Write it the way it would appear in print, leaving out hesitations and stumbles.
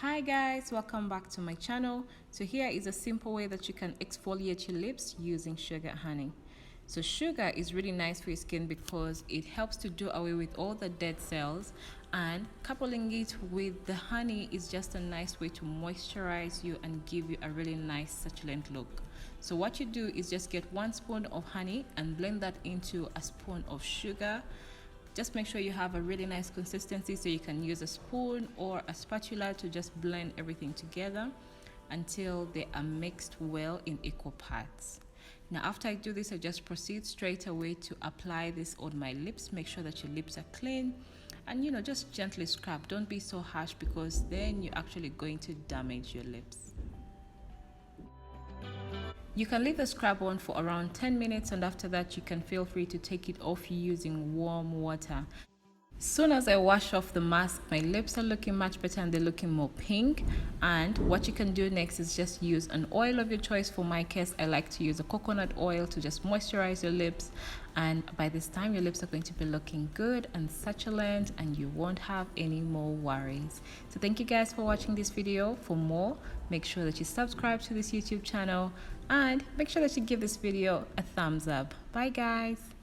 Hi guys, welcome back to my channel. So here is a simple way that you can exfoliate your lips using sugar honey. So sugar is really nice for your skin because it helps to do away with all the dead cells, and coupling it with the honey is just a nice way to moisturize you and give you a really nice succulent look. So what you do is just get 1 spoon of honey and blend that into a spoon of sugar. Just make sure you have a really nice consistency, so you can use a spoon or a spatula to just blend everything together until they are mixed well in equal parts. Now after I do this, I just proceed straight away to apply this on my lips. Make sure that your lips are clean and just gently scrub. Don't be so harsh because then you're actually going to damage your lips. You can leave the scrub on for around 10 minutes, and after that you can feel free to take it off using warm water. Soon as I wash off the mask, my lips are looking much better and they're looking more pink. And what you can do next is just use an oil of your choice. For my case, I like to use a coconut oil to just moisturize your lips, and by this time your lips are going to be looking good and succulent and you won't have any more worries. So thank you guys for watching this video. For more, make sure that you subscribe to this YouTube channel and make sure that you give this video a thumbs up. Bye guys.